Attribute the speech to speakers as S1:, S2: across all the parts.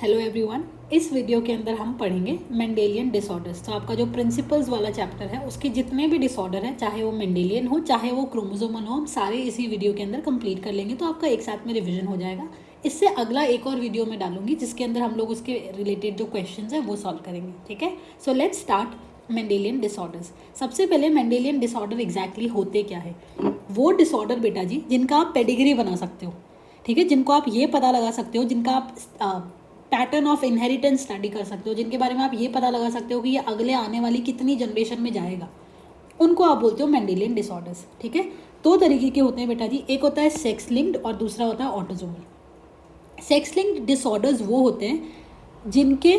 S1: Hello everyone, इस video के अंदर हम पढ़ेंगे मेंडेलियन डिसऑर्डर्स। तो आपका जो प्रिंसिपल्स वाला चैप्टर है उसके जितने भी डिसऑर्डर है, चाहे वो मेंडेलियन हो चाहे वो क्रोमोसोमल हो, हम सारे इसी वीडियो के अंदर कंप्लीट कर लेंगे। तो आपका एक साथ में रिवीजन हो जाएगा। इससे अगला एक और वीडियो में डालूंगी जिसके अंदर हम लोग उसके रिलेटेड जो क्वेश्चन है वो सॉल्व करेंगे। ठीक है, so let's start Mendelian disorders. सबसे पहले मेंडेलियन डिसऑर्डर एग्जैक्टली होते क्या है? वो डिसऑर्डर बेटा जी जिनका आप पेडिग्री बना सकते हो, ठीक है, जिनको आप ये पता लगा सकते हो, जिनका आप पैटर्न ऑफ इनहेरिटेंस स्टडी कर सकते हो, जिनके बारे में आप ये पता लगा सकते हो कि ये अगले आने वाली कितनी जनरेशन में जाएगा, उनको आप बोलते हो मेंडेलियन डिसऑर्डर्स। ठीक है, दो तरीके के होते हैं बेटा जी, एक होता है सेक्स लिंक्ड और दूसरा होता है ऑटोसोमल। सेक्स लिंक्ड डिसऑर्डर्स वो होते हैं जिनके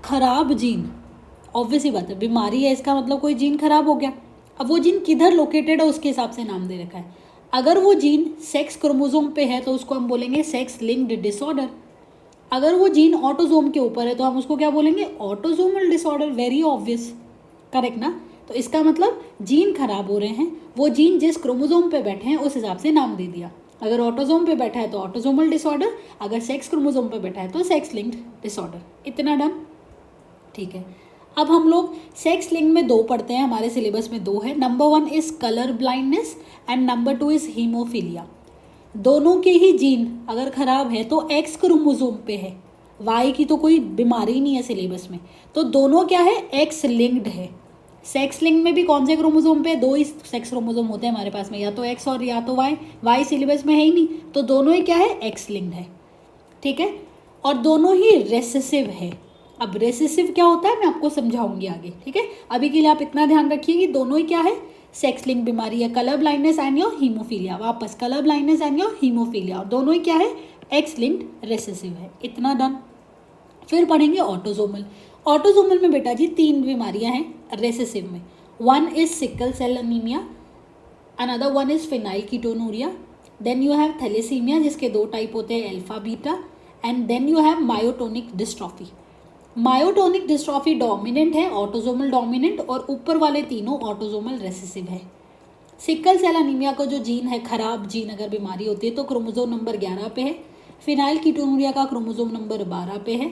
S1: खराब जीन, ऑब्वियस ही बात है, बीमारी है इसका मतलब कोई जीन खराब हो गया। अब वो जीन किधर लोकेटेड है उसके हिसाब से नाम दे रखा है। अगर वो जीन सेक्स क्रोमोसोम पे है तो उसको हम बोलेंगे सेक्स लिंक्ड डिसऑर्डर। अगर वो जीन ऑटोसोम के ऊपर है तो हम उसको क्या बोलेंगे? Autosomal disorder. Very obvious, correct ना? तो इसका मतलब जीन खराब हो रहे हैं, वो जीन जिस क्रोमोसोम पे बैठे हैं उस हिसाब से नाम दे दिया। अगर ऑटोसोम पे बैठा है तो ऑटोसोमल डिसऑर्डर, अगर सेक्स क्रोमोसोम पे बैठा है तो सेक्स लिंक्ड डिसऑर्डर। इतना डन? ठीक है, अब हम लोग सेक्स लिंक में दो पढ़ते हैं, हमारे सिलेबस में दो है। Number 1 is colour blindness and number 2 is haemophilia. दोनों के ही जीन अगर खराब है तो एक्स क्रोमोसोम पे है, वाई की तो कोई बीमारी नहीं है सिलेबस में, तो दोनों क्या है? एक्स लिंक्ड है। सेक्स लिंक में भी कौन से क्रोमोसोम पे? दो ही सेक्स क्रोमोसोम होते हैं हमारे पास में, या तो एक्स और या तो वाई। वाई सिलेबस में है ही नहीं, तो दोनों ही क्या है? एक्स लिंक्ड है। ठीक है, और दोनों ही रेसेसिव है। अब रेसेसिव क्या होता है मैं आपको समझाऊंगी आगे। ठीक है, अभी के लिए आप इतना ध्यान रखिए कि दोनों ही क्या है? सेक्स लिंक बीमारी है, colour blindness and your haemophilia. वापस colour blindness and your haemophilia, और दोनों ही क्या है? एक्स लिंक्ड रेसेसिव है। इतना डन? फिर पढ़ेंगे ऑटोसोमल। ऑटोसोमल में बेटा जी 3 बीमारियां हैं रेसेसिव में। 1 is sickle cell anaemia, another 1 is फिनाइल कीटोनूरिया, देन यू हैव थैलेसीमिया जिसके 2 टाइप होते हैं, alpha beta, and then you have myotonic dystrophy. Myotonic dystrophy dominant है, ऑटोसोमल डोमिनेंट, और ऊपर वाले तीनों ऑटोसोमल रेसेसिव है। सिकल सेल अनीमिया का जो जीन है, खराब जीन अगर बीमारी होती है तो क्रोमोसोम नंबर 11 पे है। फिनाइल कीटोनूरिया का क्रोमोसोम नंबर 12 पे है।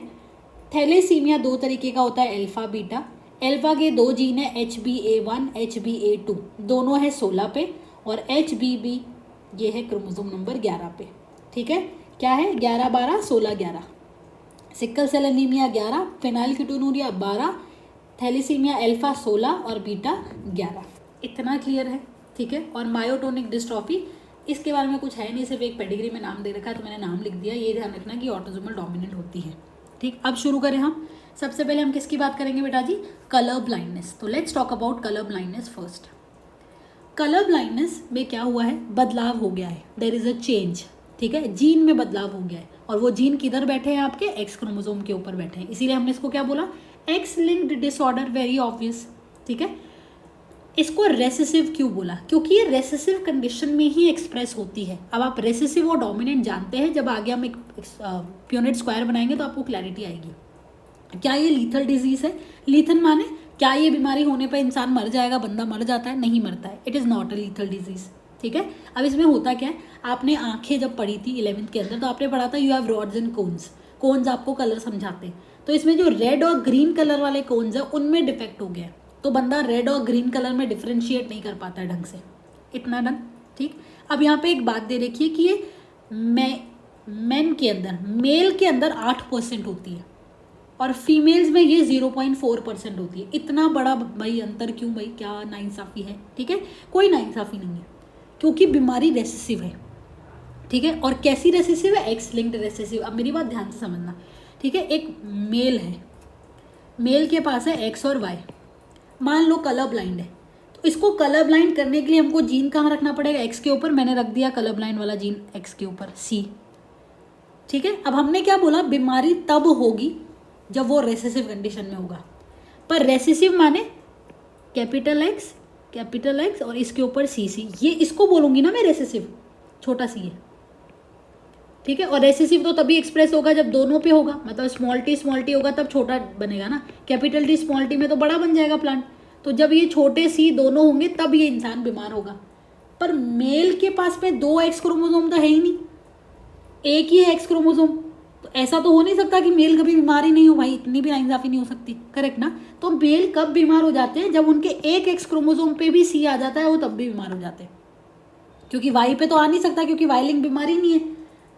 S1: थैलेसीमिया 2 तरीके का होता है, अल्फा बीटा। अल्फा के 2 जीन है, HbA1 HbA2, दोनों है 16 पे, और HbB ये है क्रोमोसोम नंबर 11 पे। ठीक है, क्या है? 11 12 16 11। सिकल सेल एनीमिया 11, फिनाइल कीटोनूरिया 12, थैलेसीमिया अल्फा 16 और बीटा 11। इतना क्लियर है? ठीक है, और मायोटोनिक डिस्ट्रॉफी इसके बारे में कुछ है नहीं, सिर्फ एक पेडिग्री में नाम दे रखा है तो मैंने नाम लिख दिया। ये ध्यान रखना कि ऑटोसोमल डोमिनेंट होती है। ठीक, अब शुरू करें हम। सबसे पहले हम किसकी बात करेंगे बेटा जी? Colour blindness. तो let's talk about colour blindness first. Colour blindness में क्या हुआ है? बदलाव हो गया है, देयर इज अ चेंज। ठीक है, जीन में बदलाव हो गया है, और वो जीन किधर बैठे हैं? आपके एक्स क्रोमोसोम के ऊपर बैठे हैं, इसीलिए हमने इसको क्या बोला? X linked disorder. Very obvious. ठीक है, इसको रेसेसिव क्यों बोला? क्योंकि ये रेसेसिव कंडीशन में ही एक्सप्रेस होती है। अब आप रेसेसिव और डोमिनेंट जानते हैं, जब आगे हम एक प्यूनेट स्क्वायर बनाएंगे तो आपको क्लैरिटी आएगी। क्या ये लीथल डिजीज है? लीथल माने क्या ये बीमारी होने पर इंसान मर जाएगा, बंदा मर जाता है? नहीं मरता है। It is not a lethal disease. ठीक है, अब इसमें होता क्या है? आपने आंखें जब पढ़ी थी 11th के अंदर तो आपने पढ़ा था you have rods and cones. Cones आपको कलर समझाते हैं, तो इसमें जो रेड और ग्रीन कलर वाले कोन्स है उनमें डिफेक्ट हो गया है, तो बंदा रेड और ग्रीन कलर में डिफ्रेंशिएट नहीं कर पाता है ढंग से। इतना डन? ठीक, अब यहाँ पे एक बात दे रखी है कि ये मेन के अंदर, मेल के अंदर 8% होती है और फीमेल्स में ये 0.4% होती है। इतना बड़ा भाई अंतर क्यों भाई? क्या नाइंसाफ़ी है? ठीक है, कोई नाइंसाफ़ी नहीं है, क्योंकि बीमारी रेसेसिव है। ठीक है, और कैसी रेसेसिव है? X linked recessive. अब मेरी बात ध्यान से समझना। ठीक है, एक मेल है, मेल के पास है एक्स और वाई, मान लो कलर ब्लाइंड है, तो इसको कलर ब्लाइंड करने के लिए हमको जीन कहाँ रखना पड़ेगा? एक्स के ऊपर। मैंने रख दिया कलर ब्लाइंड वाला जीन एक्स के ऊपर, सी। ठीक है, अब हमने क्या बोला? बीमारी तब होगी जब वो रेसेसिव कंडीशन में होगा, पर रेसेसिव माने कैपिटल एक्स और इसके ऊपर सी, ये इसको बोलूंगी ना मैं रेसेसिव, छोटा सी है। ठीक है, और रेसेसिव तो तभी एक्सप्रेस होगा जब दोनों पे होगा, मतलब स्मॉल टी होगा तब छोटा बनेगा ना, कैपिटल टी स्मॉल टी में तो बड़ा बन जाएगा प्लांट। तो जब ये छोटे सी दोनों होंगे तब ये इंसान बीमार होगा। पर मेल के पास में 2 एक्स क्रोमोसोम तो है ही नहीं, एक ही है एक्स क्रोमोसोम, तो तो ऐसा तो हो नहीं सकता कि मेल कभी बीमार ही नहीं हो भाई, इतनी भी नाइंसाफी नहीं हो सकती, करेक्ट ना। तो मेल कब बीमार हो जाते हैं, जब उनके एक एक्स क्रोमोसोम पे भी सी आ जाता है, वो तब भी बीमार हो जाते हैं, क्योंकि वाई पे तो आ नहीं सकता, क्योंकि वाई लिंक बीमारी नहीं है।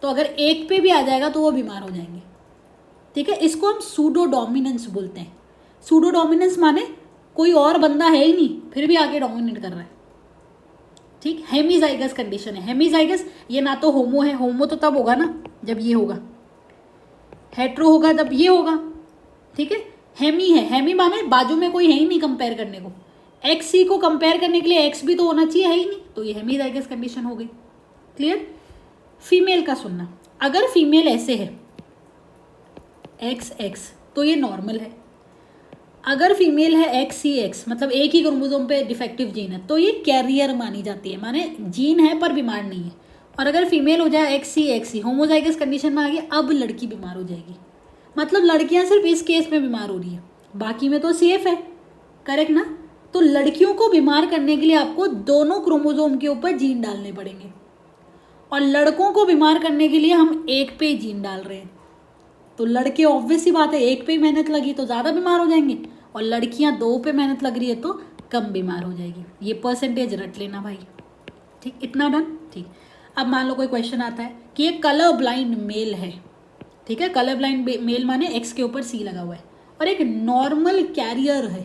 S1: तो अगर एक पे भी आ जाएगा तो वो बीमार हो जाएंगे, ठीक है। इसको हम सूडो डोमिनेंस बोलते हैं। सूडो डोमिनेंस माने कोई और बंदा है ही नहीं, फिर भी आके डोमिनेट कर रहा है, ठीक। हेमीजाइगस कंडीशन है। हेमीजाइगस ये ना तो होमो है, होमो तो तब होगा ना जब ये होगा, हेट्रो होगा तब ये होगा, ठीक है। हेमी है, हेमी माने बाजू में कोई है ही नहीं कंपेयर करने को, एक्स सी को कंपेयर करने के लिए एक्स भी तो होना चाहिए, है ही नहीं, तो ये हेमीजाइगस कंडीशन हो गई, क्लियर। फीमेल का सुनना, अगर फीमेल ऐसे है एक्स एक्स तो ये नॉर्मल है। अगर फीमेल है एक्स सी एक्स, मतलब एक ही क्रोमोसोम पे डिफेक्टिव जीन है, तो ये कैरियर मानी जाती है, माने जीन है पर बीमार नहीं है। और अगर फीमेल हो जाए एक्स सी होमोजाइगस कंडीशन में आ गई, अब लड़की बीमार हो जाएगी। मतलब लड़कियां सिर्फ इस केस में बीमार हो रही है, बाकी में तो सेफ है, करेक्ट ना। तो लड़कियों को बीमार करने के लिए आपको दोनों क्रोमोसोम के ऊपर जीन डालने पड़ेंगे, और लड़कों को बीमार करने के लिए हम एक पे जीन डाल रहे हैं। तो लड़के ऑब्वियस सी बात है, एक पे ही मेहनत लगी तो ज़्यादा बीमार हो जाएंगे, और लड़कियां दो पे मेहनत लग रही है तो कम बीमार हो जाएगी। ये परसेंटेज रट लेना भाई, ठीक। इतना डन, ठीक। अब मान लो कोई क्वेश्चन आता है कि ये कलर ब्लाइंड मेल है, ठीक है। कलर ब्लाइंड मेल माने एक्स के ऊपर सी लगा हुआ है, और एक नॉर्मल कैरियर है,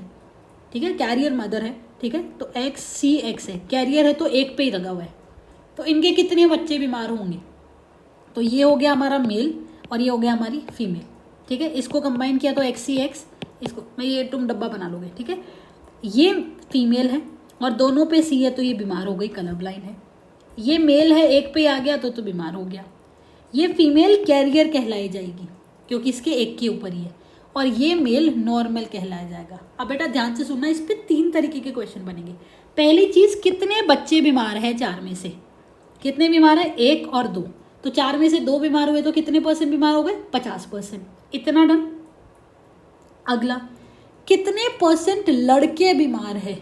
S1: ठीक है, कैरियर मदर है, ठीक है। तो एक्स सी एक्स है, कैरियर है तो एक पे ही लगा हुआ है, तो इनके कितने बच्चे बीमार होंगे। तो ये हो गया हमारा मेल और ये हो गया हमारी फीमेल, ठीक है। इसको कंबाइन किया तो एक्स सी एक्स, इसको मैं ये तुम डब्बा बना लोगे, ठीक है। ये फीमेल है और दोनों पे सी है तो ये बीमार हो गई, कलर ब्लाइंड है। ये मेल है, एक पे आ गया तो बीमार हो गया। ये फीमेल कैरियर कहलाई जाएगी क्योंकि इसके एक के ऊपर ही है, और ये मेल नॉर्मल कहलाया जाएगा। अब बेटा ध्यान से सुनना, इस पे 3 तरीके के क्वेश्चन बनेंगे। पहली चीज़, कितने बच्चे बीमार हैं 4 में से, कितने बीमार है, 1 और 2, तो 4 में से 2 बीमार हुए तो कितने परसेंट बीमार हो गए, 50%, इतना डन। अगला, कितने परसेंट लड़के बीमार है,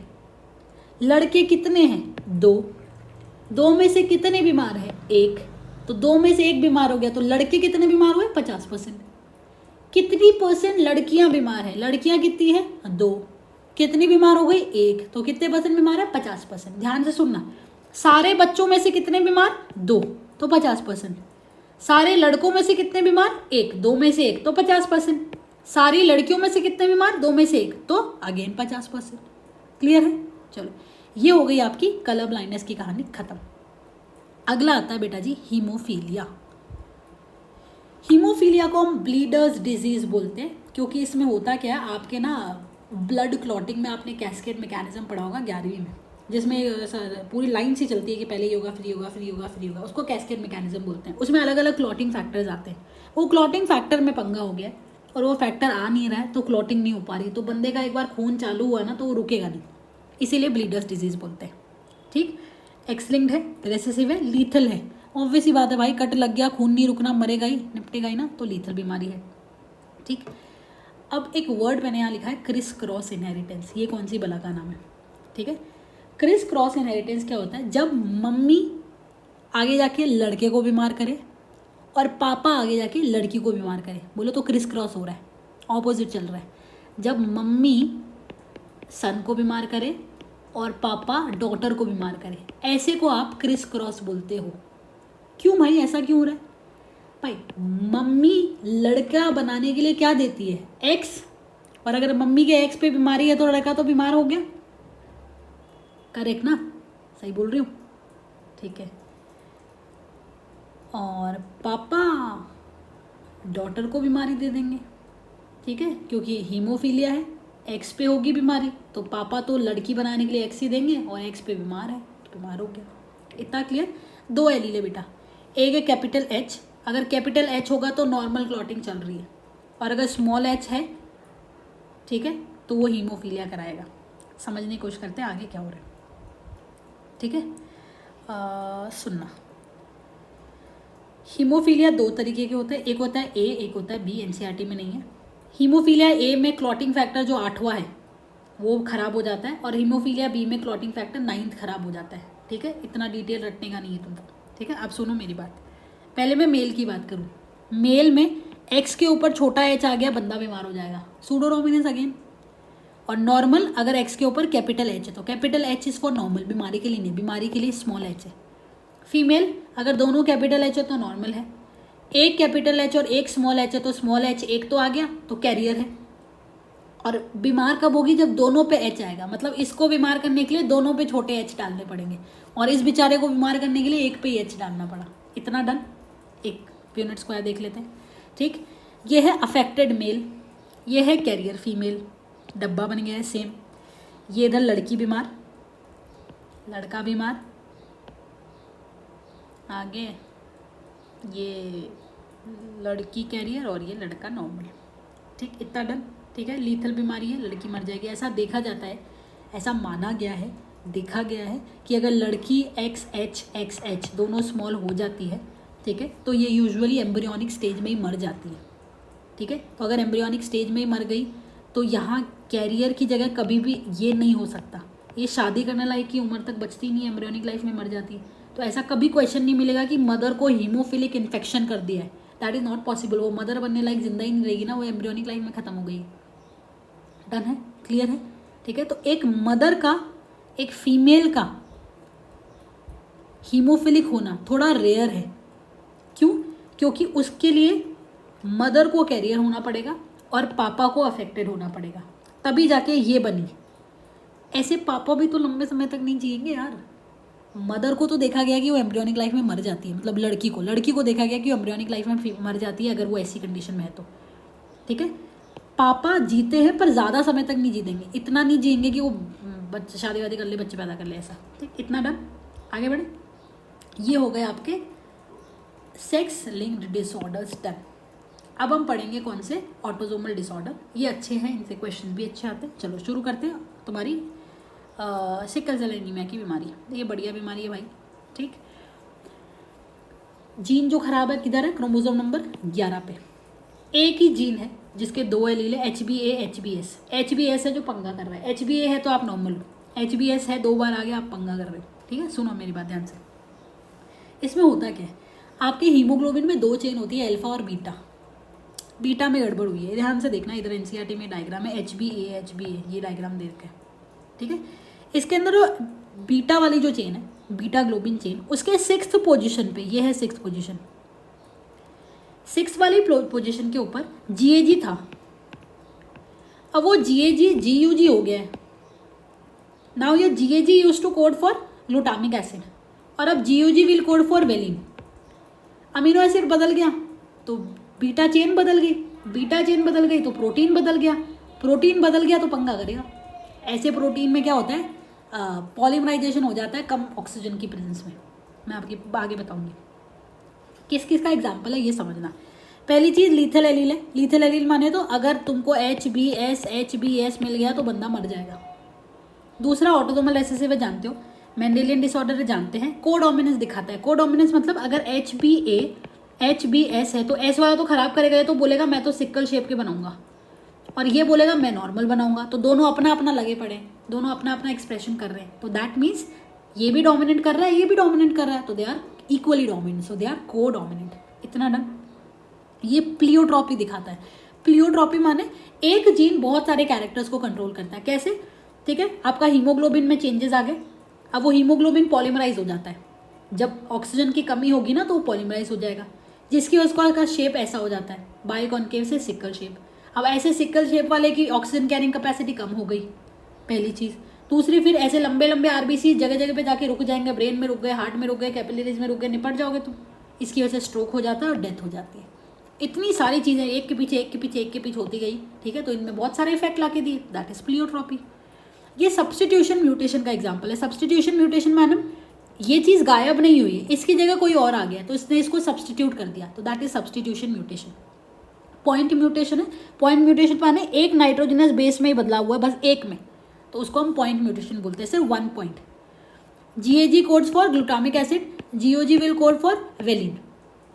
S1: लड़के कितने हैं, 2, 2 में से कितने बीमार है, 1, तो 2 में से 1 बीमार हो गया, तो लड़के कितने बीमार हुए, 50%। कितनी परसेंट लड़कियां बीमार है, लड़कियां कितनी है, 2, कितनी बीमार हो गई, 1, तो कितने परसेंट बीमार है, 50%। ध्यान से सुनना, सारे बच्चों में से कितने बीमार, 2, तो 50%। सारे लड़कों में से कितने बीमार, 1, 2 में से 1 तो 50%। सारी लड़कियों में से कितने बीमार, 2 में से 1 तो अगेन 50%। क्लियर है। चलो, ये हो गई आपकी कलर ब्लाइंडनेस की कहानी खत्म। अगला आता है बेटा जी हीमोफीलिया। हीमोफीलिया को हम ब्लीडर्स डिजीज बोलते हैं, क्योंकि इसमें होता क्या है, आपके ना ब्लड क्लॉटिंग में आपने कैस्केड मैकेनिज्म पढ़ा होगा 11वीं में, जिसमें पूरी लाइन सी चलती है कि पहले योगा फिर योगा फिर योगा फिर योगा, उसको कैस्केड मैकेनिज्म बोलते हैं। उसमें अलग अलग क्लॉटिंग फैक्टर्स आते हैं, वो क्लॉटिंग फैक्टर में पंगा हो गया और वो फैक्टर आ नहीं रहा है तो क्लॉटिंग नहीं हो पा रही, तो बंदे का एक बार खून चालू हुआ ना तो वो रुकेगा नहीं, इसीलिए ब्लीडर्स डिजीज़ बोलते हैं, ठीक। एक्सलिंक्ड है, रेसेसिव है, लीथल है, ऑब्वियस ही बात है भाई, कट लग गया खून नहीं रुकना, मरेगा ही, निपटेगा ही ना, तो लीथल बीमारी है, ठीक। अब एक वर्ड मैंने यहाँ लिखा है क्रिस क्रॉस इनहेरिटेंस, ये कौन सी बला का नाम है, ठीक है। क्रिस क्रॉस इनहेरिटेंस क्या होता है, जब मम्मी आगे जाके लड़के को बीमार करे और पापा आगे जाके लड़की को बीमार करे, बोलो तो क्रिस क्रॉस हो रहा है, ऑपोजिट चल रहा है। जब मम्मी सन को बीमार करे और पापा डॉटर को बीमार करे, ऐसे को आप क्रिस क्रॉस बोलते हो। क्यों भाई, ऐसा क्यों हो रहा है भाई, मम्मी लड़का बनाने के लिए क्या देती है, एक्स, और अगर मम्मी के एक्स पे बीमारी है तो लड़का तो बीमार हो गया, करेक्ट ना, सही बोल रही हूँ, ठीक है। और पापा डॉटर को बीमारी दे देंगे, ठीक है, क्योंकि हीमोफीलिया है, एक्स पे होगी बीमारी, तो पापा तो लड़की बनाने के लिए एक्स ही देंगे और एक्स पे बीमार है तो बीमार हो गया। इतना क्लियर। 2 एलील है बेटा, एक है कैपिटल एच, अगर कैपिटल एच होगा तो नॉर्मल क्लॉटिंग चल रही है, और अगर स्मॉल एच है, ठीक है, तो वो हीमोफीलिया कराएगा। समझने की कोशिश करते हैं आगे क्या हो रहा है, ठीक है। सुनना, हीमोफीलिया 2 तरीके के होते हैं, एक होता है ए, एक होता है बी, एनसीईआरटी में नहीं है। हीमोफीलिया ए में क्लॉटिंग फैक्टर जो 8वां है वो खराब हो जाता है, और हीमोफीलिया बी में क्लॉटिंग फैक्टर 9th खराब हो जाता है, ठीक है। इतना डिटेल रटने का नहीं है तुमको, ठीक है। अब सुनो मेरी बात, पहले मैं मेल की बात करूँ। मेल में एक्स के ऊपर छोटा एच आ गया, बंदा बीमार हो जाएगा, सूडो डोमिनेंस अगेन। और नॉर्मल अगर एक्स के ऊपर कैपिटल एच है तो capital H is for normal, बीमारी के लिए नहीं, बीमारी के लिए स्मॉल एच है। फीमेल अगर दोनों कैपिटल एच है तो नॉर्मल है, एक कैपिटल एच और एक स्मॉल एच है तो स्मॉल एच एक तो आ गया तो कैरियर है। और बीमार कब होगी, जब दोनों पे एच आएगा, मतलब इसको बीमार करने के लिए दोनों पे छोटे एच डालने पड़ेंगे, और इस बेचारे को बीमार करने के लिए एक पे ही एच डालना पड़ा। इतना डन। एक यूनिट स्क्वायर देख लेते हैं, ठीक। ये है अफेक्टेड मेल, ये है कैरियर फीमेल, डब्बा बन गया है सेम। ये इधर लड़की बीमार, लड़का बीमार, आगे ये लड़की कैरियर और ये लड़का नॉर्मल, ठीक। इतना डन, ठीक है। लीथल बीमारी है, लड़की मर जाएगी। ऐसा देखा जाता है, ऐसा माना गया है, देखा गया है कि अगर लड़की XH दोनों स्मॉल हो जाती है, ठीक है, तो ये यूजुअली एम्ब्रियोनिक स्टेज में ही मर जाती है, ठीक है। तो अगर एम्ब्रियोनिक स्टेज में ही मर गई तो यहाँ कैरियर की जगह कभी भी ये नहीं हो सकता, ये शादी करने लायक की उम्र तक बचती नहीं है, एम्ब्रियोनिक लाइफ में मर जाती है। तो ऐसा कभी क्वेश्चन नहीं मिलेगा कि मदर को हीमोफिलिक इन्फेक्शन कर दिया है, दैट इज़ नॉट पॉसिबल। वो मदर बनने लायक जिंदा ही नहीं रहेगी ना, वो एम्ब्रियोनिक लाइफ में ख़त्म हो गई। डन है, क्लियर है, ठीक है। तो एक मदर का, एक फीमेल का हीमोफिलिक होना थोड़ा रेयर है। क्यों? क्योंकि उसके लिए मदर को कैरियर होना पड़ेगा और पापा को अफेक्टेड होना पड़ेगा, तभी जाके ये बनी। ऐसे पापा भी तो लंबे समय तक नहीं जिएंगे यार। मदर को तो देखा गया कि वो एम्ब्रियोनिक लाइफ में मर जाती है, मतलब लड़की को देखा गया कि वो एम्ब्रियोनिक लाइफ में मर जाती है अगर वो ऐसी कंडीशन में है तो, ठीक है। पापा जीते हैं पर ज़्यादा समय तक नहीं जीतेंगे, इतना नहीं जिएंगे कि वो बच्चे शादी वादी कर ले, बच्चे पैदा कर ले, ऐसा, ठीक। इतना डन, आगे बढ़े। ये हो गए आपके सेक्स लिंक्ड डिसऑर्डर्स डन। अब हम पढ़ेंगे कौन से, ऑटोसोमल डिसऑर्डर। ये अच्छे हैं, इनसे क्वेश्चन भी अच्छे आते हैं। चलो शुरू करते हैं। तुम्हारी सिकल सेल एनीमिया की बीमारी, ये बढ़िया बीमारी है भाई, ठीक। जीन जो खराब है किधर है, क्रोमोसोम नंबर 11 पे। एक ही जीन है जिसके 2 एलील है, HBA है जो पंगा कर रहा है। HBA है तो आप नॉर्मल हो, HBS है 2 बार आगे आप पंगा कर रहे हो, ठीक है। सुनो मेरी बात ध्यान से। इसमें होता क्या है, आपके हीमोग्लोबिन में 2 चेन होती है, अल्फा और बीटा। बीटा में गड़बड़ हुई है, ध्यान से देखना, इधर NCERT में डायग्राम है, HBA ये डायग्राम दे रखा है, ठीक है। इसके अंदर बीटा वाली जो चेन है, बीटा ग्लोबिन चेन, उसके 6th पोजीशन पे, ये है 6th पोजीशन, 6 वाली पोजीशन के ऊपर GAG था। अब वो GAG GUG हो गया है। नाउ ये GAG use to code for glutamic acid, और अब GUG will code for valine. Amino acid बदल गया तो बीटा चेन बदल गई, बीटा चेन बदल गई तो प्रोटीन बदल गया, प्रोटीन बदल गया तो पंगा करेगा। ऐसे प्रोटीन में क्या होता है, पॉलीमराइजेशन हो जाता है कम ऑक्सीजन की प्रेजेंस में। मैं आपकी आगे बताऊंगी किस किस का एग्जाम्पल है, ये समझना। पहली चीज़ लीथल एलील है। लीथल एलील माने तो अगर तुमको HBS मिल गया तो बंदा मर जाएगा। दूसरा ऑटोसोमल रिसेसिव है, जानते हो। मेंडेलियन डिसऑर्डर जानते हैं, कोडोमिनेंस दिखाता है। कोडोमिनेंस मतलब अगर HBS है तो S वाला तो खराब करेगा, तो बोलेगा मैं तो सिक्कल शेप के बनाऊंगा, और ये बोलेगा मैं नॉर्मल बनाऊंगा। तो दोनों अपना अपना लगे पड़े, दोनों अपना अपना एक्सप्रेशन कर रहे हैं। तो दैट मीन्स ये भी डोमिनेंट कर रहा है, ये भी डोमिनेंट कर रहा है, तो they are equally dominant, so they are codominant. इतना डन। ये प्लियोट्रॉपी दिखाता है। प्लियोट्रॉपी माने एक जीन बहुत सारे कैरेक्टर्स को कंट्रोल करता है। कैसे, ठीक है। आपका हीमोग्लोबिन में चेंजेस आ गए, अब वो हीमोग्लोबिन पॉलीमराइज हो जाता है। जब ऑक्सीजन की कमी होगी ना तो वो पॉलीमराइज हो जाएगा, जिसकी वजह का शेप ऐसा हो जाता है, बाइकॉन्केव से सिक्कल शेप। अब ऐसे सिक्कल शेप वाले की ऑक्सीजन कैरिंग कैपेसिटी कम हो गई, पहली चीज़। दूसरी, फिर ऐसे लंबे लंबे RBC जगह जगह पे जाके रुक जाएंगे, ब्रेन में रुक गए, हार्ट में रुक गए, कैपिलरीज में रुक गए, निपट जाओगे तुम। इसकी वजह से स्ट्रोक हो जाता है और डेथ हो जाती है। इतनी सारी चीज़ें एक के पीछे एक के पीछे एक के पीछे होती गई, ठीक है। तो इनमें बहुत सारे इफेक्ट ला के दिए, दैट इज प्लियोट्रॉपी। ये सब्सटीट्यूशन म्यूटेशन का एग्जाम्पल है। सब्सटीट्यूशन म्यूटेशन माने ये चीज़ गायब नहीं हुई, इसकी जगह कोई और आ गया तो इसने इसको सब्सटीट्यूट कर दिया, तो that is substitution mutation. Point mutation है। पॉइंट म्यूटेशन माने एक नाइट्रोजनस बेस में ही बदलाव हुआ है, बस एक में, तो उसको हम पॉइंट म्यूटेशन बोलते हैं, सिर्फ 1 point. GAG codes for glutamic acid, GOG will code for valine,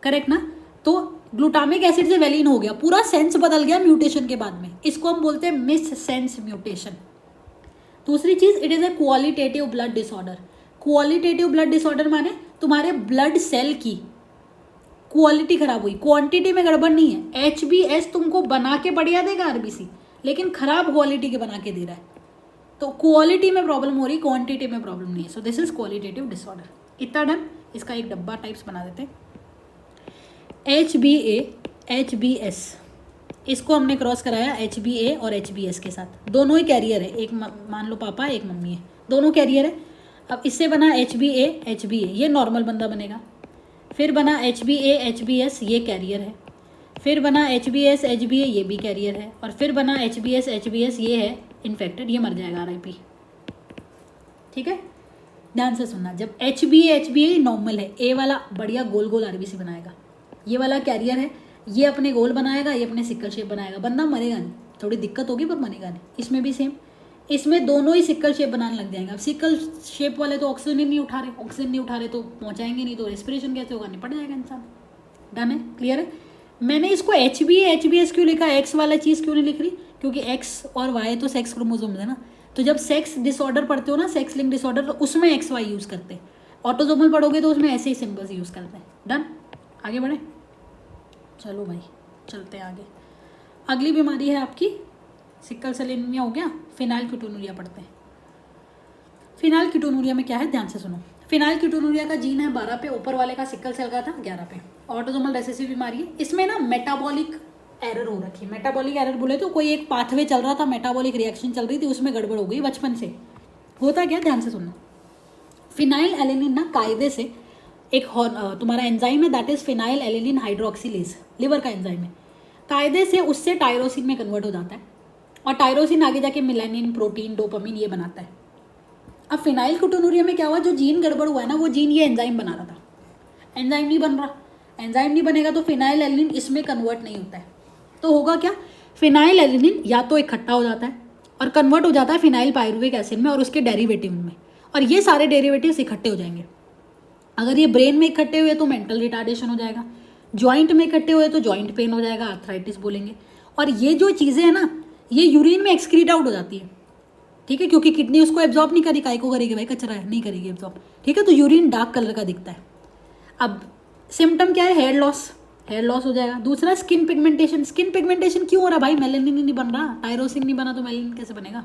S1: correct ना। तो ग्लूटामिक एसिड से वेलिन हो गया, पूरा सेंस बदल गया म्यूटेशन के बाद में, इसको हम बोलते हैं मिस सेंस म्यूटेशन। दूसरी चीज, it is a qualitative blood disorder. Qualitative blood disorder माने तुम्हारे ब्लड सेल की क्वालिटी खराब हुई, क्वांटिटी में गड़बड़ नहीं है। HbS तुमको बना के बढ़िया देगा RBC, लेकिन खराब क्वालिटी के बना के दे रहा है, तो क्वालिटी में प्रॉब्लम हो रही, क्वांटिटी में प्रॉब्लम नहीं है। So this is qualitative disorder. इतना डन। इसका एक डब्बा टाइप्स बना देते हैं। HbA HbS, इसको हमने क्रॉस कराया HbA और HbS के साथ, दोनों ही कैरियर है, एक मान लो पापा एक मम्मी है, दोनों कैरियर है। अब इससे बना HbA HbA, ये नॉर्मल बंदा बनेगा। फिर बना HbA HbS, ये कैरियर है। फिर बना HbS HbA, ये भी कैरियर है। और फिर बना HbS HbS, ये है इन्फेक्टेड, ये मर जाएगा RIP। ठीक है, ध्यान से सुनना। जब HbA HbA नॉर्मल है, ए वाला बढ़िया गोल गोल RBC बनाएगा, ये वाला कैरियर है, ये अपने गोल बनाएगा, ये अपने सिक्कल शेप बनाएगा, बंदा मरेगा नहीं, थोड़ी दिक्कत होगी पर मरेगा नहीं। इसमें भी सेम, इसमें दोनों ही सिक्कल शेप बनाने लग जाएंगे। अब सिक्कल शेप वाले तो ऑक्सीजन नहीं उठा रहे, ऑक्सीजन नहीं उठा रहे तो पहुंचाएंगे नहीं, तो रेस्पिरेशन कैसे होगा, निपट जाएगा इंसान। डन है, क्लियर है। मैंने इसको HbA HbS क्यों लिखा, एक्स वाला चीज़ क्यों नहीं लिख रही, क्योंकि एक्स और वाई तो सेक्स क्रोमोसोम है ना, तो जब सेक्स डिसऑर्डर पढ़ते हो ना, सेक्स लिंक डिसऑर्डर, तो उसमें XY यूज़ करते हैं। ऑटोसोमल पढ़ोगे तो उसमें ऐसे ही सिम्बल्स यूज़ करते हैं। डन, आगे बढ़े, चलो भाई चलते हैं आगे। अगली बीमारी है आपकी सिकल सेल एनीमिया, हो गया। फिनाइलकीटोनुरिया पढ़ते हैं। फिनाइलकीटोनुरिया में क्या है, ध्यान से सुनो। फिनाइलकीटोनुरिया का जीन है 12 पे, ऊपर वाले का सिकल सेल का था 11 पे। ऑटोसोमल रिसेसिव बीमारी है। इसमें ना मेटाबॉलिक एरर हो रखी है। मेटाबॉलिक एरर बोले तो कोई एक पाथवे चल रहा था, मेटाबॉलिक रिएक्शन चल रही थी, उसमें गड़बड़ हो गई बचपन से। होता क्या, ध्यान से सुनना। फिनाइल एलेनिन ना कायदे से एक तुम्हारा एंजाइम है, that is phenyl alanine hydroxylase, liver का एंजाइम है, कायदे से उससे टायरोसिन में कन्वर्ट हो जाता है, और टायरोसिन आगे जाके मिलानिन, प्रोटीन, डोपामिन ये बनाता है। अब फिनाइलकीटोनुरिया में क्या हुआ, जो जीन गड़बड़ हुआ है ना, वो जीन ये एंजाइम बना रहा था, एंजाइम नहीं बन रहा। एंजाइम नहीं बनेगा तो फिनाइल एलेनिन इसमें कन्वर्ट नहीं होता है, तो होगा क्या, फिनाइल एलेनिन या तो इकट्ठा हो जाता है और कन्वर्ट हो जाता है फिनाइल पायरुविक एसिड में और उसके डेरिवेटिव में, और ये सारे डेरिवेटिव्स इकट्ठे हो जाएंगे। अगर ये ब्रेन में इकट्ठे हुए तो मेंटल रिटार्डेशन हो जाएगा, जॉइंट में इकट्ठे हुए तो जॉइंट पेन हो जाएगा, आर्थराइटिस बोलेंगे। और ये जो चीज़ें हैं ना, ये यूरिन में एक्सक्रीट आउट हो जाती है, ठीक है, क्योंकि किडनी उसको एब्जॉर्ब नहीं करी, काय को करेगी भाई, कचरा है, नहीं करेगी एब्जॉर्ब, ठीक है। तो यूरिन डार्क कलर का दिखता है। अब सिम्टम क्या है, हेयर लॉस, हेयर लॉस हो जाएगा। दूसरा स्किन पिगमेंटेशन, स्किन पिगमेंटेशन क्यों हो रहा भाई, मेलेनिन नहीं बन रहा, टायरोसिन नहीं बना तो मेलेनिन कैसे बनेगा,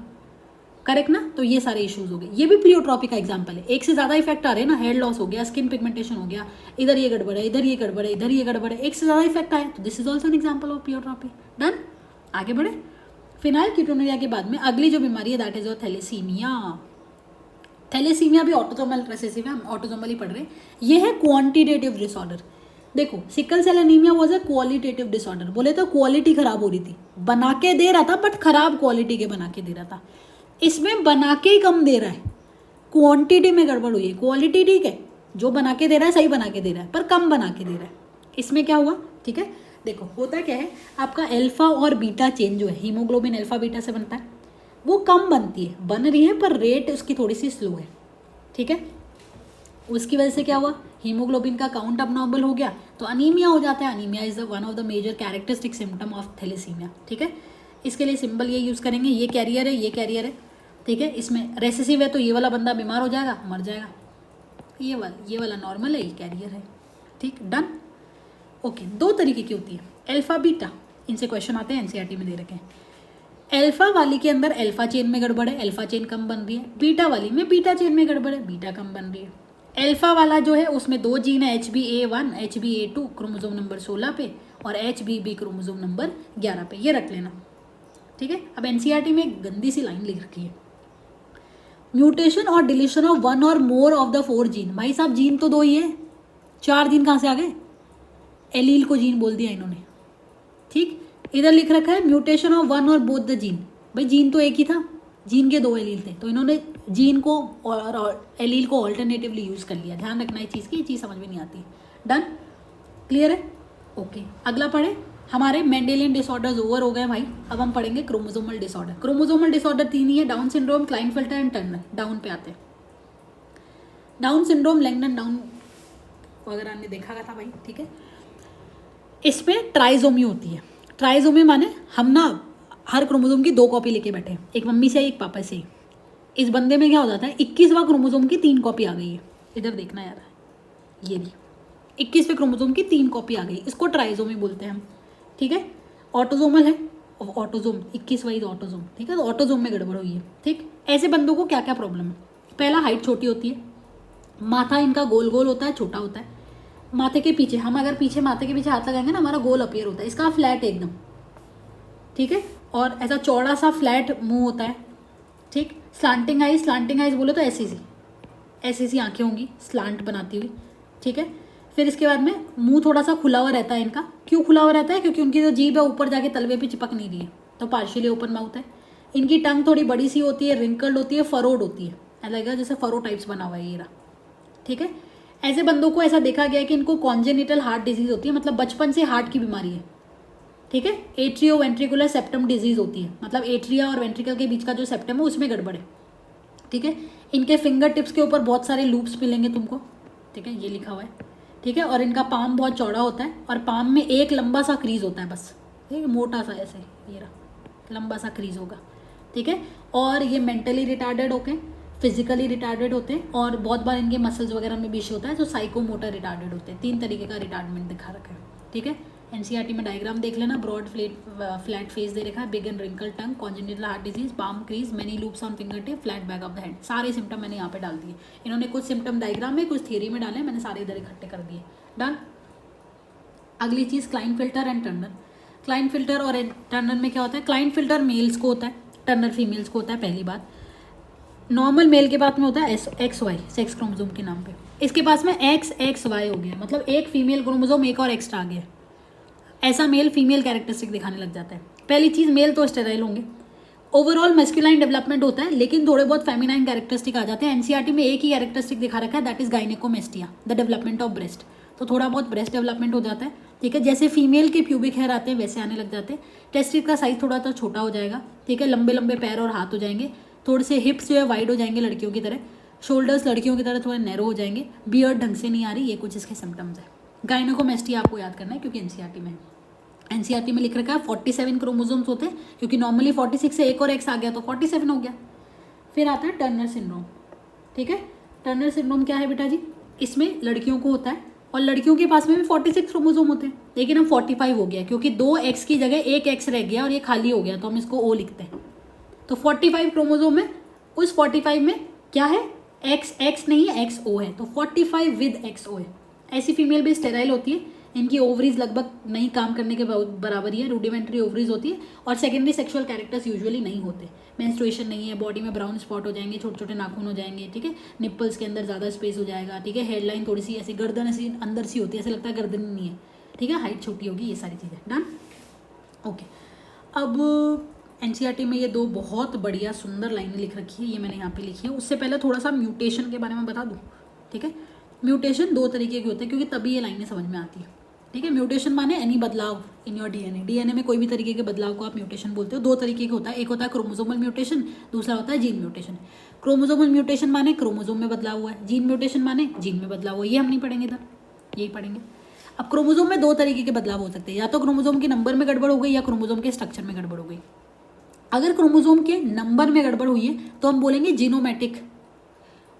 S1: करेक्ट ना। तो ये सारे इश्यूज हो गए। ये भी प्लियोट्रॉपी का एग्जांपल है, एक से ज़्यादा इफेक्ट आ रहे हैं ना, हेयर लॉस हो गया, स्किन पिगमेंटेशन हो गया, इधर ये गड़बड़ है, इधर ये गड़बड़ है, इधर ये गड़बड़ है, एक से ज़्यादा इफेक्ट आए, तो this is also an example of pleiotropy. Done, आगे बढ़े। फिनाइलकीटोनुरिया के बाद में अगली जो बीमारी है that is your thalassaemia. Thalassaemia भी ऑटोसोमल रिसेसिव है, हम ऑटोसोमल ही पढ़ रहे हैं। ये है क्वांटिटेटिव डिसऑर्डर। देखो, sickle cell anaemia was a qualitative disorder, बोले तो क्वालिटी खराब हो रही थी, बना के दे रहा था बट खराब क्वालिटी के बना के दे रहा था। इसमें बना के ही कम दे रहा है, क्वांटिटी में गड़बड़ हुई है। क्वालिटी ठीक है, जो बना के दे रहा है सही बना के दे रहा है, पर कम बना के दे रहा है। इसमें क्या हुआ, ठीक है, देखो होता क्या है, आपका अल्फा और बीटा चेन जो है, हीमोग्लोबिन अल्फा बीटा से बनता है, वो कम बनती है, बन रही है पर रेट उसकी थोड़ी सी स्लो है, ठीक है। उसकी वजह से क्या हुआ, हीमोग्लोबिन का काउंट अब नॉर्मल हो गया, तो अनीमिया हो जाता है। Anaemia is one of the major characteristic symptom of thalassaemia, ठीक है। इसके लिए सिंबल ये यूज़ करेंगे, ये कैरियर है, ये कैरियर है, ठीक है। इसमें रेसेसिव है तो ये वाला बंदा बीमार हो जाएगा, मर जाएगा। ये वाला नॉर्मल है, ये कैरियर है, ठीक, डन। ओके, दो तरीके की होती है, अल्फा बीटा, इनसे क्वेश्चन आते हैं, एनसीईआरटी में दे रखे हैं। अल्फा वाली के अंदर अल्फा चेन में गड़बड़ है, अल्फा चेन कम बन रही है। बीटा वाली में बीटा चेन में गड़बड़ है, बीटा कम बन रही है। अल्फा वाला जो है उसमें दो जीन है, HbA1 HbA2 क्रोमोसोम नंबर 16 पे, और HbB क्रोमोसोम नंबर 11 पे, ये रख लेना, ठीक है। अब एनसीईआरटी में एक गंदी सी लाइन लिख रखी है, म्यूटेशन और डिलीशन ऑफ वन और मोर ऑफ द 4 जीन। भाई साहब, जीन तो 2 ही है, 4 जीन कहाँ से आ गए, एलील को जीन बोल दिया इन्होंने, ठीक। इधर लिख रखा है म्यूटेशन ऑफ वन और बोथ द जीन, भाई जीन तो एक ही था, जीन के 2 एलील थे, तो इन्होंने जीन को और एलील को ऑल्टरनेटिवली यूज़ कर लिया। ध्यान रखना है चीज़ की, ये चीज़ समझ में नहीं आती। डन, क्लियर है, ओके। अगला पढ़े, हमारे मेंडेलियन डिसऑर्डर्स ओवर हो गए भाई। अब हम पढ़ेंगे क्रोमोसोमल डिसऑर्डर। क्रोमोसोमल डिसऑर्डर 3 ही है, down syndrome, Klinefelter and Turner. Down पे आते हैं, डाउन सिंड्रोम लैंगडन डाउन वगैरह ने देखा था भाई, ठीक है। इसमें ट्राइजोमी होती है। ट्राइजोमी माने हम ना हर क्रोमोसोम की 2 कॉपी लेके बैठे हैं, एक मम्मी से एक पापा से। इस बंदे में क्या हो जाता है, 21वां क्रोमोसोम की 3 कॉपी आ गई है। इधर देखना यार, ये भी 21वें क्रोमोसोम की 3 कॉपी आ गई, इसको ट्राइजोमी बोलते हैं हम, ठीक है। ऑटोजोमल है, ऑटोजोम 21 वाइज ऑटोजोम, ठीक है, तो ऑटोजोम में गड़बड़ हुई है, ठीक। ऐसे बंदों को क्या क्या प्रॉब्लम है? पहला, हाइट छोटी होती है, माथा इनका गोल गोल होता है, छोटा होता है। माथे के पीछे, हम अगर पीछे माथे के पीछे हाथ लगाएंगे ना, हमारा गोल अपीयर होता है, इसका फ्लैट एकदम, ठीक है। और ऐसा चौड़ा सा फ्लैट मुंह होता है, ठीक। स्लांटिंग आइज, स्लांटिंग आइज बोले तो ऐसी सी आंखें होंगी स्लांट बनाती हुई, ठीक है। फिर इसके बाद में मुंह थोड़ा सा खुला हुआ रहता है इनका। क्यों खुला हुआ रहता है? क्योंकि उनकी जो जीभ है ऊपर जाके तलवे पे चिपक नहीं रही है, तो पार्शियली ओपन माउथ है। इनकी टंग थोड़ी बड़ी सी होती है, रिंकल्ड होती है, फरोड होती है, ऐसा लगेगा जैसे फरो टाइप्स बना हुआ है ये रहा, ठीक है। ऐसे बंदों को ऐसा देखा गया है कि इनको कॉन्जेनिटल हार्ट डिजीज होती है, मतलब बचपन से हार्ट की बीमारी है, ठीक है। एट्रियो वेंट्रिकुलर सेप्टम डिजीज होती है, मतलब एट्रिया और वेंट्रिकल के बीच का जो सेप्टम है उसमें गड़बड़ है, ठीक है। इनके फिंगर टिप्स के ऊपर बहुत सारे लूप्स मिलेंगे तुमको, ठीक है, ये लिखा हुआ है, ठीक है। और इनका पाम बहुत चौड़ा होता है और पाम में एक लंबा सा क्रीज होता है बस, ठीक है, मोटा सा ऐसे, ये रहा लंबा सा क्रीज होगा, ठीक है। और ये मेंटली रिटार्डेड होते हैं, फिजिकली रिटार्डेड होते हैं, और बहुत बार इनके मसल्स वगैरह में भी इशू होता है, जो साइकोमोटर रिटार्डेड होते हैं। 3 तरीके का रिटार्डमेंट दिखा रखा है, ठीक है। एनसीईआरटी में डायग्राम देख लेना, ब्रॉड फ्लैट फेस दे रखा है, big and wrinkle tongue, congenital heart disease, palm crease, many loops on finger tip, flat back of the head. सारे सिम्टम मैंने यहाँ पे डाल दिए। इन्होंने कुछ सिम्टम डायग्राम में, कुछ थियरी में डाले, मैंने सारे इधर इकट्ठे कर दिए। डन। अगली चीज़ क्लाइनफिल्टर एंड टर्नर। क्लाइनफिल्टर और टर्नर में क्या होता है? क्लाइनफिल्टर मेल्स को होता है, टर्नर फीमेल्स को होता है। पहली बात, नॉर्मल मेल के पास में होता है XY, सेक्स क्रोमोसोम के नाम पे। इसके पास में XXY हो गया, मतलब एक फीमेल क्रोमोसोम एक और एक्स्ट्रा आ गया। ऐसा मेल फीमेल कैरेक्टरिस्टिक दिखाने लग जाता है। पहली चीज़, मेल तो स्टेराइल होंगे। ओवरऑल मस्कुलाइन डेवलपमेंट होता है, लेकिन थोड़े बहुत फेमिनाइन कैरेक्टरिस्टिक आ जाते हैं। एनसीईआरटी में एक ही कैरेक्टरिस्टिक दिखा रखा है, that is gynecomastia, the development of breast. तो थोड़ा बहुत ब्रेस्ट डेवलपमेंट हो जाता है, ठीक है। जैसे फीमेल के प्यूबिक हेयर आते हैं वैसे आने लग जाते हैं। टेस्टिस का साइज थोड़ा सा छोटा हो जाएगा, ठीक है। लंबे लंबे पैर और हाथ हो जाएंगे। थोड़े से हिप्स जो है वाइड हो जाएंगे लड़कियों की तरह। शोल्डर्स लड़कियों की तरह थोड़े नैरो हो जाएंगे। बियर्ड ढंग से नहीं आ रही, ये कुछ इसके सिम्टम्स है। गाइनेकोमेस्टिया आपको याद करना है क्योंकि एनसीईआरटी में है। एनसीईआरटी में लिख रखा है 47 क्रोमोसोम्स होते हैं, क्योंकि नॉर्मली 46 से एक और एक्स आ गया तो 47 हो गया। फिर आता है टर्नर सिंड्रोम, ठीक है। टर्नर सिंड्रोम क्या है बेटा जी? इसमें लड़कियों को होता है और लड़कियों के पास में भी 46 क्रोमोसोम होते हैं, लेकिन हम 45 हो गया क्योंकि 2 एक्स की जगह 1 एक्स रह गया और ये खाली हो गया, तो हम इसको ओ लिखते हैं। तो 45 क्रोमोसोम है, उस 45 में क्या है? एक्स नहीं है, XO है, तो 45 विद XO है। ऐसी फीमेल भी स्टेराइल होती है। इनकी ओवरीज लगभग नहीं काम करने के बराबर ही है, रूडिमेंट्री ओवरीज होती है। और सेकेंडरी सेक्सुअल कैरेक्टर्स यूजुअली नहीं होते। मेंस्ट्रुएशन नहीं है, बॉडी में ब्राउन स्पॉट हो जाएंगे, छोटे छोटे नाखून हो जाएंगे, ठीक है। निप्पल्स के अंदर ज़्यादा स्पेस हो जाएगा, ठीक है। हेडलाइन थोड़ी सी ऐसी, गर्दन ऐसी अंदर सी होती है, ऐसे लगता है गर्दन नहीं है, ठीक है। हाइट छोटी होगी, ये सारी चीज़ें। Done, okay. अब एनसीईआरटी में ये 2 बहुत बढ़िया सुंदर लाइनें लिख रखी है, ये मैंने यहाँ पे लिखी है। उससे पहले थोड़ा सा म्यूटेशन के बारे में बता दूँ, ठीक है। म्यूटेशन 2 तरीके के होते हैं, क्योंकि तभी ये लाइनें समझ में आती है, ठीक है। म्यूटेशन माने एनी बदलाव इन योर डीएनए में कोई भी तरीके के बदलाव को आप म्यूटेशन बोलते हो। 2 तरीके का होता है, एक होता है क्रोमोसोमल म्यूटेशन, दूसरा होता है जीन म्यूटेशन। क्रोमोसोमल म्यूटेशन माने क्रोमोसोम में बदलाव हुआ है, जीन म्यूटेशन माने जीन में बदलाव हुआ है। ये हम नहीं पढ़ेंगे इधर, यही पढ़ेंगे। अब क्रोमोसोम में 2 तरीके के बदलाव हो सकते हैं, या तो क्रोमोसोम के नंबर में गड़बड़ हो गई या क्रोमोसोम के स्ट्रक्चर में गड़बड़ हो गई। अगर क्रोमोसोम के नंबर में गड़बड़ हुई है तो हम बोलेंगे जीनोमैटिक,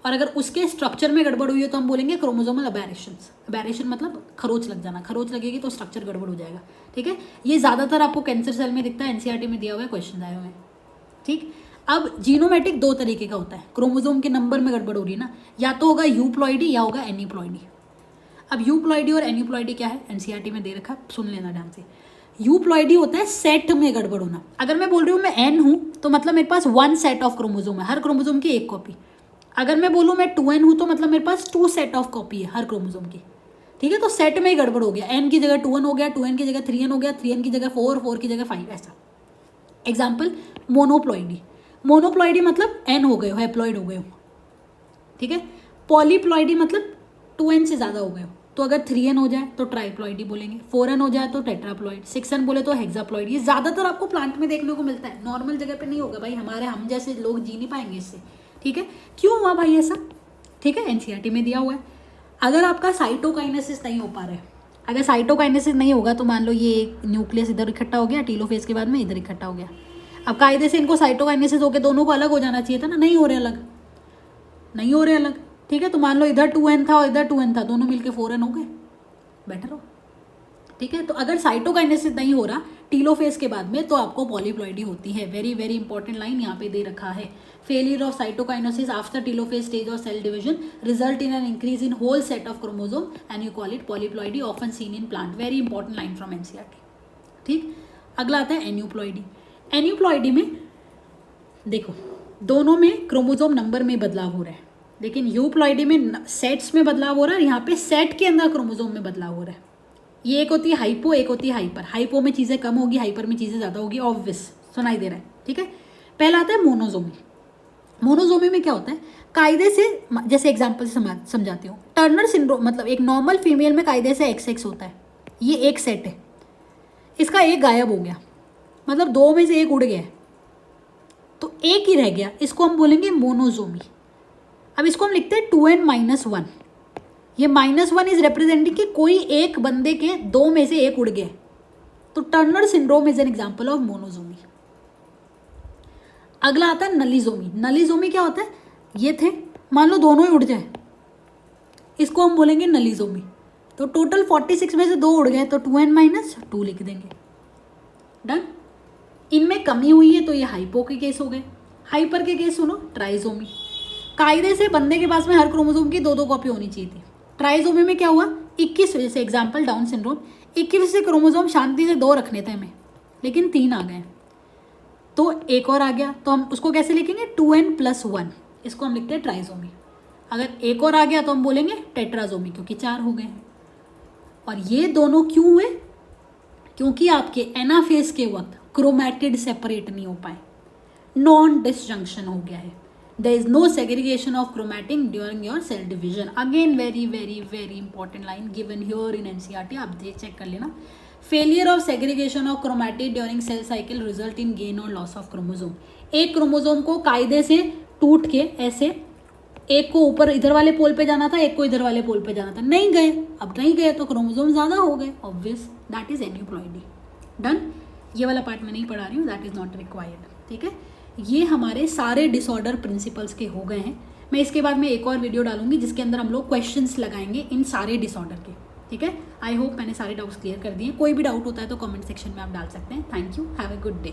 S1: और अगर उसके स्ट्रक्चर में गड़बड़ हुई है तो हम बोलेंगे क्रोमोसोमल अबैरेशंस। अबैरेशन मतलब खरोच लग जाना, खरोच लगेगी तो स्ट्रक्चर गड़बड़ हो जाएगा, ठीक है। ये ज़्यादातर आपको कैंसर सेल में दिखता है, एनसीईआरटी में दिया हुआ है, क्वेश्चन आए हुए हैं, ठीक। अब जीनोमैटिक 2 तरीके का होता है, क्रोमोसोम के नंबर में गड़बड़ हो रही है ना, या तो होगा यूप्लॉइडी या होगा एनीप्लॉइडी। अब यूप्लॉइडी और एनीप्लॉइडी क्या है? एनसीईआरटी में दे रखा, सुन लेना ध्यान से। यूप्लॉइडी होता है सेट में गड़बड़ होना। अगर मैं बोल रही हूँ मैं एन हूँ तो मतलब मेरे पास 1 सेट ऑफ क्रोमोसोम है, हर क्रोमोसोम की 1 कॉपी। अगर मैं बोलूँ मैं 2n हूँ तो मतलब मेरे पास 2 सेट ऑफ कॉपी है हर क्रोमोसोम की, ठीक है। तो सेट में ही गड़बड़ हो गया, n की जगह 2n हो गया, 2n की जगह 3n हो गया, 3n की जगह 4, 4 की जगह 5, ऐसा। एग्जाम्पल मोनोप्लॉइडी। मोनोप्लॉइडी मतलब n हो गए हो, हैप्लॉइड हो गए हो, ठीक है। पॉलीप्लॉइडी मतलब 2n से ज़्यादा हो गए हो, तो अगर 3n हो जाए तो ट्राइप्लॉइडी बोलेंगे, 4n हो जाए तो टेट्राप्लॉइड, 6n बोले तो हेक्साप्लॉइड। ये ज़्यादातर आपको प्लांट में देखने को मिलता है, नॉर्मल जगह पे नहीं होगा भाई, हम जैसे लोग जी नहीं पाएंगे इससे, ठीक है। क्यों हुआ भाई ऐसा? ठीक है, एनसीईआरटी में दिया हुआ है। अगर आपका साइटोकाइनेसिस नहीं हो पा रहा है, अगर साइटोकाइनेसिस नहीं होगा तो मान लो ये एक न्यूक्लियस इधर इकट्ठा हो गया, टीलोफेज के बाद में इधर इकट्ठा हो गया। अब कायदे से इनको साइटोकाइनेसिस होकर दोनों को अलग हो जाना चाहिए था ना, नहीं हो रहे अलग, नहीं हो रहे अलग, ठीक है। तो मान लो इधर 2n था और इधर 2n था, दोनों मिलके 4n हो गए, बेटर हो, ठीक है। तो अगर साइटोकाइनेसिस नहीं हो रहा टीलोफेज के बाद में तो आपको पॉलीप्लॉइडी होती है। वेरी वेरी इंपॉर्टेंट लाइन यहाँ पे दे रखा है। Failure of cytokinesis after telophase stage of cell division result in an increase in whole set of chromosome and you call it polyploidy often seen in plant. Very important line from NCERT, ठीक। अगला आता है aneuploidy. Aneuploidy में देखो दोनों में chromosome number में बदलाव हो रहा है, लेकिन यूप्लॉइडी में सेट्स में बदलाव हो रहा है, यहाँ पे सेट के अंदर क्रोमोसोम में बदलाव हो रहा है। ये एक होती है हाइपो, एक होती है हाइपर। हाइपो में चीज़ें कम होगी, हाइपर में चीज़ें ज़्यादा होगी, ऑब्वियस सुनाई दे रहा है, ठीक है। पहला आता है मोनोजोमी। मोनोजोमी में क्या होता है, कायदे से जैसे एग्जाम्पल से समझाती हूँ। टर्नर सिंड्रोम मतलब एक नॉर्मल फीमेल में कायदे से XX होता है, ये एक सेट है, इसका एक गायब हो गया, मतलब दो में से एक उड़ गया तो एक ही रह गया, इसको हम बोलेंगे मोनोजोमी। अब इसको हम लिखते हैं 2n-1। ये -1 इज रिप्रेजेंटिंग कि कोई एक बंदे के दो में से एक उड़ गया, तो Turner syndrome is an example of monosomy. अगला आता है नलीजोमी। नलीजोमी क्या होता है, ये थे मान लो दोनों ही उड़ जाए, इसको हम बोलेंगे नलीजोमी। तो टोटल 46 में से दो उड़ गए तो 2n-2 लिख देंगे, डन। इनमें कमी हुई है तो ये हाइपो के केस हो गए। हाइपर के केस सुनो, ट्राइजोमी। कायदे से बंदे के पास में हर क्रोमोसोम की 2-2 कॉपी होनी चाहिए थी। ट्राइजोमी में क्या हुआ, 21 जैसे एग्जाम्पल डाउन सिंड्रोम, 21 से क्रोमोसोम शांति से 2 रखने थे हमें, लेकिन 3 आ गए, तो एक और आ गया, तो हम उसको कैसे लिखेंगे 2n+1, इसको हम लिखते हैं ट्राइजोमी। अगर एक और आ गया तो हम बोलेंगे टेट्राजोमी, क्योंकि 4 हो गए हैं। और ये दोनों क्यों हुए, क्योंकि आपके एनाफेज के वक्त क्रोमैटिड सेपरेट नहीं हो पाए, नॉन डिसजंक्शन हो गया है। There is no segregation of chromatin during your cell division. Again very very very important line given here in NCERT, आप देख चेक कर लेना। Failure of segregation of chromatin during cell cycle result in gain or loss of chromosome. एक chromosome को कायदे से टूट के ऐसे एक को ऊपर इधर वाले पोल पे जाना था, एक को इधर वाले पोल पे जाना था, नहीं गए। अब नहीं गए तो क्रोमोसोम ज़्यादा हो गए, obvious, that is aneuploidy. Done. ये वाला पार्ट मैं नहीं पढ़ा रही हूँ, दैट इज नॉट रिक्वायर्ड, ठीक है। ये हमारे सारे डिसऑर्डर प्रिंसिपल्स के हो गए हैं। मैं इसके बाद में एक और वीडियो डालूंगी जिसके अंदर हम लोग क्वेश्चंस लगाएंगे इन सारे डिसऑर्डर के, ठीक है। आई होप मैंने सारे डाउट्स क्लियर कर दिए। कोई भी डाउट होता है तो कमेंट सेक्शन में आप डाल सकते हैं। Thank you, have a good day.